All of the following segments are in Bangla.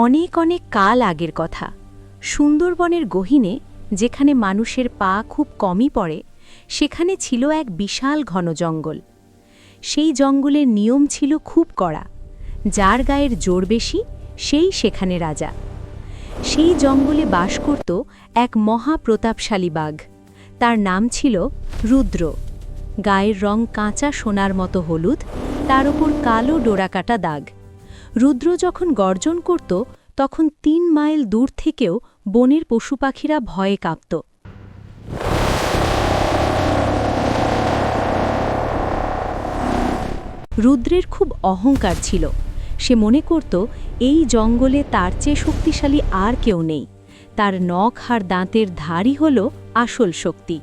অনেক অনেক কাল আগের কথা। সুন্দরবনের গহীনে, যেখানে মানুষের পা খুব কমই পড়ে, সেখানে ছিল এক বিশাল ঘন জঙ্গল। সেই জঙ্গলের নিয়ম ছিল খুব কড়া। যার গায়ের জোর বেশি, সেই সেখানে রাজা। সেই জঙ্গলে বাস করত এক মহাপ্রতাপশালী বাঘ। তার নাম ছিল রুদ্র। গায়ের রং কাঁচা সোনার মতো হলুদ, তার ওপর কালো ডোরাকাটা দাগ। রুদ্র যখন গর্জন করত, তখন ৩ মাইল দূর থেকেও বনের পশুপাখিরা ভয়ে কাঁপত। রুদ্রের খুব অহংকার ছিল। সে মনে করত এই জঙ্গলে তার চেয়ে শক্তিশালী আর কেউ নেই। তার নখ আর দাঁতের ধারই হল আসল শক্তি।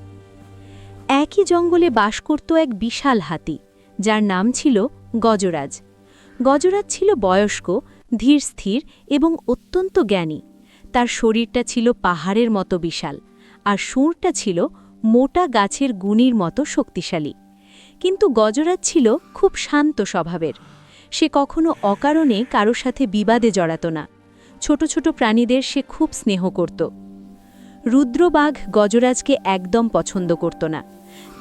একই জঙ্গলে বাস করত এক বিশাল হাতি, যার নাম ছিল গজরাজ। গজরাজ ছিল বয়স্ক, ধীর স্থির এবং অত্যন্ত জ্ঞানী। তার শরীরটা ছিল পাহাড়ের মতো বিশাল, আর সুরটা ছিল মোটা গাছের গুণির মতো শক্তিশালী। কিন্তু গজরাজ ছিল খুব শান্ত স্বভাবের। সে কখনো অকারণে কারো সাথে বিবাদে জড়াত না। ছোট ছোট প্রাণীদের সে খুব স্নেহ করত। রুদ্রবাঘ গজরাজকে একদম পছন্দ করত না।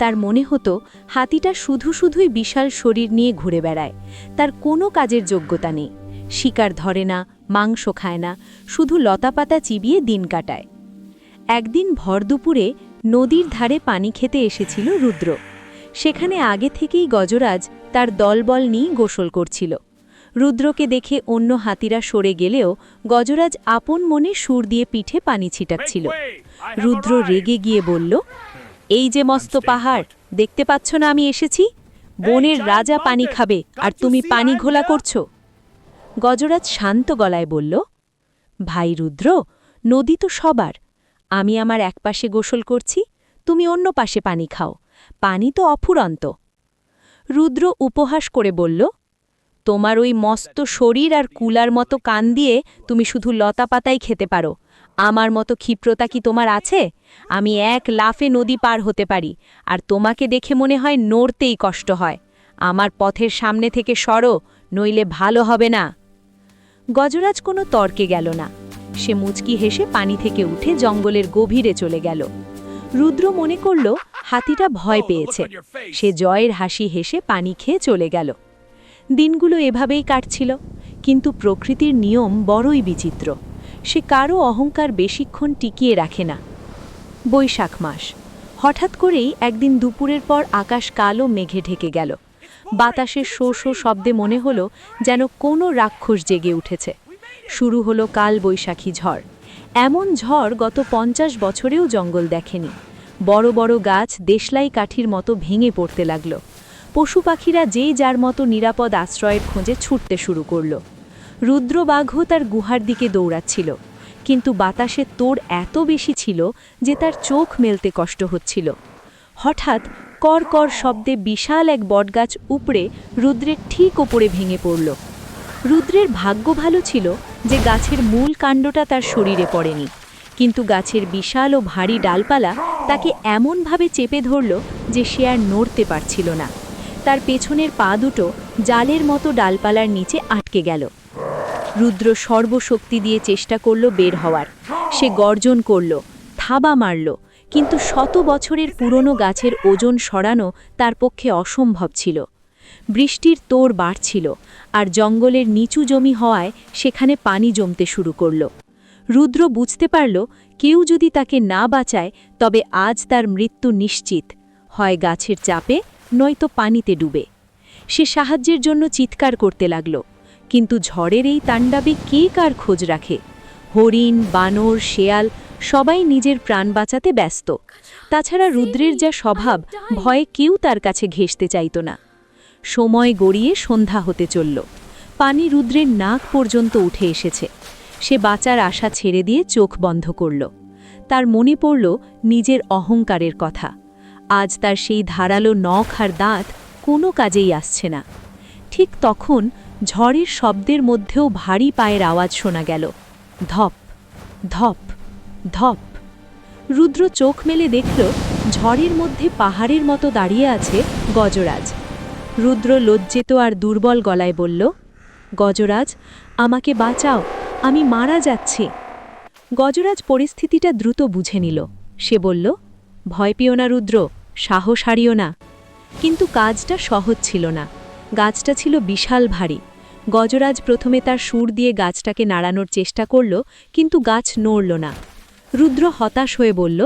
তার মনে হতো হাতিটা শুধুই বিশাল শরীর নিয়ে ঘুরে বেড়ায়। তার কোনো কাজের যোগ্যতা নেই। শিকার ধরে না, মাংস খায় না, শুধু লতাপাতা চিবিয়ে দিন কাটায়। একদিন ভরদুপুরে নদীর ধারে পানি খেতে এসেছিল রুদ্র। সেখানে আগে থেকেই গজরাজ তার দলবল নিয়ে গোসল করছিল। রুদ্রকে দেখে অন্য হাতিরা সরে গেলেও গজরাজ আপন মনে সুর দিয়ে পিঠে পানি ছিটাচ্ছিল। রুদ্র রেগে গিয়ে বলল, এই যে মস্ত পাহাড়, দেখতে পাচ্ছ না আমি এসেছি? বনের রাজা পানি খাবে, আর তুমি পানি ঘোলা করছো। গজরাজ শান্ত গলায় বলল, ভাই রুদ্র, নদী তো সবার। আমি আমার এক পাশে গোসল করছি, তুমি অন্য পাশে পানি খাও। পানি তো অফুরন্ত। রুদ্র উপহাস করে বলল, তোমার ওই মস্ত শরীর আর কুলার মতো কান দিয়ে তুমি শুধু লতাপাতাই খেতে পারো। আমার মতো ক্ষিপ্রতা কি তোমার আছে? আমি এক লাফে নদী পার হতে পারি, আর তোমাকে দেখে মনে হয় নড়তেই কষ্ট হয়। আমার পথের সামনে থেকে সরো, নইলে ভালো হবে না। গজরাজ কোনো তর্কে গেল না। সে মুচকি হেসে পানি থেকে উঠে জঙ্গলের গভীরে চলে গেল। রুদ্র মনে করল হাতিটা ভয় পেয়েছে। সে জয়ের হাসি হেসে পানি খেয়ে চলে গেল। দিনগুলো এভাবেই কাটছিল, কিন্তু প্রকৃতির নিয়ম বড়ই বিচিত্র। সে কারও অহংকার বেশিক্ষণ টিকিয়ে রাখে না। বৈশাখ মাস। হঠাৎ করেই একদিন দুপুরের পর আকাশ কালো মেঘে ঢেকে গেল। বাতাসের শো শো শব্দে মনে হলো যেন কোনো রাক্ষস জেগে উঠেছে। শুরু হলো কাল বৈশাখী ঝড়। এমন ঝড় গত 50 বছরেও জঙ্গল দেখেনি। বড় বড় গাছ দেশলাই কাঠির মতো ভেঙে পড়তে লাগল। পশু পাখিরা যেই যার মতো নিরাপদ আশ্রয়ের খোঁজে ছুটতে শুরু করল। রুদ্রবাঘও তার গুহার দিকে দৌড়াচ্ছিল, কিন্তু বাতাসের তোড় এত বেশি ছিল যে তার চোখ মেলতে কষ্ট হচ্ছিল। হঠাৎ কর কর শব্দে বিশাল এক বটগাছ উপড়ে রুদ্রের ঠিক ওপরে ভেঙে পড়ল। রুদ্রের ভাগ্য ভালো ছিল যে গাছের মূল কাণ্ডটা তার শরীরে পড়েনি, কিন্তু গাছের বিশাল ও ভারী ডালপালা তাকে এমনভাবে চেপে ধরল যে সে আর নড়তে পারছিল না। তার পেছনের পা দুটো জালের মতো ডালপালার নিচে আটকে গেল। রুদ্র সর্বশক্তি দিয়ে চেষ্টা করল বের হওয়ার। সে গর্জন করল, থাবা মারল, কিন্তু 100 বছরের পুরনো গাছের ওজন সরানো তার পক্ষে অসম্ভব ছিল। বৃষ্টির তোড় বাড়ছিল, আর জঙ্গলের নিচু জমি হওয়ায় সেখানে পানি জমতে শুরু করল। রুদ্র বুঝতে পারল কেউ যদি তাকে না বাঁচায় তবে আজ তার মৃত্যু নিশ্চিত, হয় গাছের চাপে নয়তো পানিতে ডুবে। সে সাহায্যের জন্য চিৎকার করতে লাগল, কিন্তু ঝড়ের এই তাণ্ডবে কে কার খোঁজ রাখে? হরিণ, বানর, শেয়াল সবাই নিজের প্রাণ বাঁচাতে ব্যস্ত। তাছাড়া রুদ্রের যা স্বভাব, ভয়ে কেউ তার কাছে ঘেঁষতে চাইত না। সময় গড়িয়ে সন্ধ্যা হতে চলল। পানি রুদ্রের নাক পর্যন্ত উঠে এসেছে। সে বাঁচার আশা ছেড়ে দিয়ে চোখ বন্ধ করল। তার মনে পড়ল নিজের অহংকারের কথা। আজ তার সেই ধারালো নখ আর দাঁত কোনো কাজেই আসছে না। ঠিক তখন ঝড়ের শব্দের মধ্যেও ভারী পায়ের আওয়াজ শোনা গেল। ধপ ধপ ধপ। রুদ্র চোখ মেলে দেখল ঝড়ের মধ্যে পাহাড়ের মতো দাঁড়িয়ে আছে গজরাজ। রুদ্র লজ্জিত আর দুর্বল গলায় বলল, গজরাজ, আমাকে বাঁচাও, আমি মারা যাচ্ছি। গজরাজ পরিস্থিতিটা দ্রুত বুঝে নিল। সে বলল, ভয় পেও না রুদ্র, সাহস হারিও না। কিন্তু কাজটা সহজ ছিল না। গাছটা ছিল বিশাল ভারী। গজরাজ প্রথমে তার সুর দিয়ে গাছটাকে নাড়ানোর চেষ্টা করল, কিন্তু গাছ নড়ল না। রুদ্র হতাশ হয়ে বলল,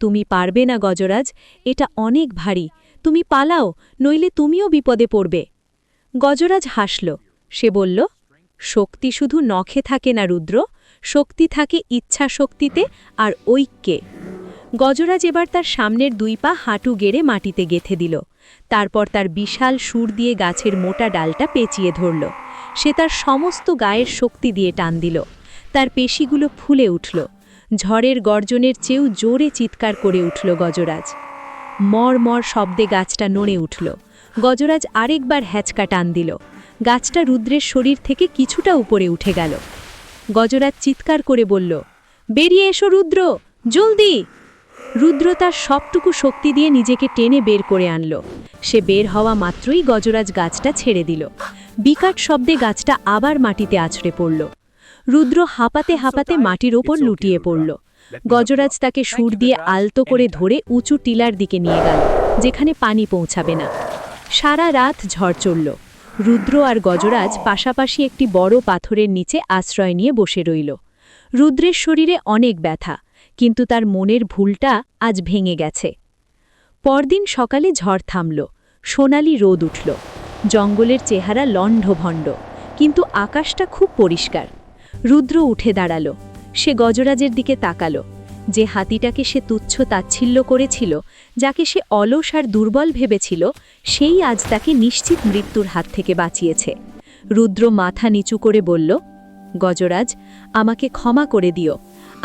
তুমি পারবে না গজরাজ, এটা অনেক ভারী। তুমি পালাও, নইলে তুমিও বিপদে পড়বে। গজরাজ হাসল। সে বলল, শক্তি শুধু নখে থাকে না রুদ্র, শক্তি থাকে ইচ্ছা শক্তিতে আর ঐক্যে। গজরাজ এবার তার সামনের 2 পা হাঁটু গেড়ে মাটিতে গেঁথে দিল। তারপর তার বিশাল সুর দিয়ে গাছের মোটা ডালটা পেঁচিয়ে ধরল। সে তার সমস্ত গায়ের শক্তি দিয়ে টান দিল। তার পেশিগুলো ফুলে উঠল। ঝড়ের গর্জনের চেয়েও জোরে চিৎকার করে উঠল গজরাজ। মর মর শব্দে গাছটা নড়ে উঠল। গজরাজ আরেকবার হ্যাচকা টান দিল। গাছটা রুদ্রের শরীর থেকে কিছুটা উপরে উঠে গেল। গজরাজ চিৎকার করে বলল, বেরিয়ে এসো রুদ্র, জলদি! রুদ্র তার সবটুকু শক্তি দিয়ে নিজেকে টেনে বের করে আনল। সে বের হওয়া মাত্রই গজরাজ গাছটা ছেড়ে দিল। বিকট শব্দে গাছটা আবার মাটিতে আছড়ে পড়ল। রুদ্র হাঁপাতে হাঁপাতে মাটির ওপর লুটিয়ে পড়ল। গজরাজ তাকে সুর দিয়ে আলতো করে ধরে উঁচু টিলার দিকে নিয়ে গেল, যেখানে পানি পৌঁছাবে না। সারা রাত ঝড় চলল। রুদ্র আর গজরাজ পাশাপাশি একটি বড় পাথরের নিচে আশ্রয় নিয়ে বসে রইল। রুদ্রের শরীরে অনেক ব্যথা, কিন্তু তার মনের ভুলটা আজ ভেঙে গেছে। পরদিন সকালে ঝড় থামল। সোনালি রোদ উঠল। জঙ্গলের চেহারা লণ্ডভণ্ড, কিন্তু আকাশটা খুব পরিষ্কার। রুদ্র উঠে দাঁড়াল। সে গজরাজের দিকে তাকাল। যে হাতিটাকে সে তুচ্ছ তাচ্ছিল্য করেছিল, যাকে সে অলস আর দুর্বল ভেবেছিল, সেই আজ তাকে নিশ্চিত মৃত্যুর হাত থেকে বাঁচিয়েছে। রুদ্র মাথা নিচু করে বলল, গজরাজ, আমাকে ক্ষমা করে দিও।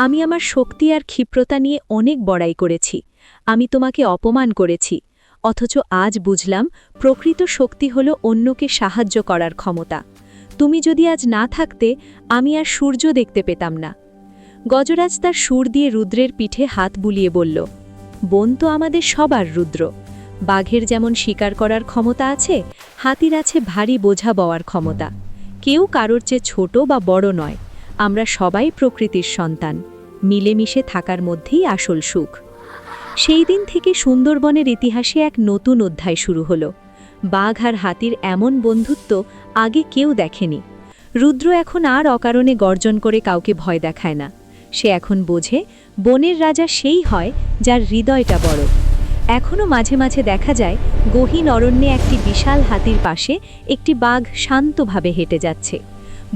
আমি আমার শক্তি আর ক্ষিপ্রতা নিয়ে অনেক বড়াই করেছি। আমি তোমাকে অপমান করেছি। অথচ আজ বুঝলাম, প্রকৃত শক্তি হল অন্যকে সাহায্য করার ক্ষমতা। তুমি যদি আজ না থাকতে, আমি আর সূর্য দেখতে পেতাম না। গজরাজ তার সুর দিয়ে রুদ্রের পিঠে হাত বুলিয়ে বলল, বন তো আমাদের সবার রুদ্র। বাঘের যেমন শিকার করার ক্ষমতা আছে, হাতির আছে ভারী বোঝা বওয়ার ক্ষমতা। কেউ কারোর চেয়ে ছোট বা বড় নয়। আমরা সবাই প্রকৃতির সন্তান। মিলেমিশে থাকার মধ্যেই আসল সুখ। সেই দিন থেকে সুন্দরবনের ইতিহাসে এক নতুন অধ্যায় শুরু হলো। বাঘ আর হাতির এমন বন্ধুত্ব আগে কেউ দেখেনি। রুদ্র এখন আর অকারণে গর্জন করে কাউকে ভয় দেখায় না। সে এখন বোঝে, বনের রাজা সেই হয় যার হৃদয়টা বড়। এখনও মাঝে মাঝে দেখা যায়, গহীন অরণ্যে একটি বিশাল হাতির পাশে একটি বাঘ শান্তভাবে হেঁটে যাচ্ছে।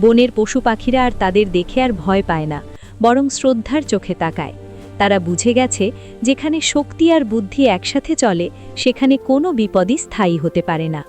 বনের পশু পাখিরা আর তাদের দেখে আর ভয় পায় না, বরং শ্রদ্ধার চোখে তাকায়। তারা বুঝে গেছে, যেখানে শক্তি আর বুদ্ধি একসাথে চলে, সেখানে কোনো বিপদই স্থায়ী হতে পারে না।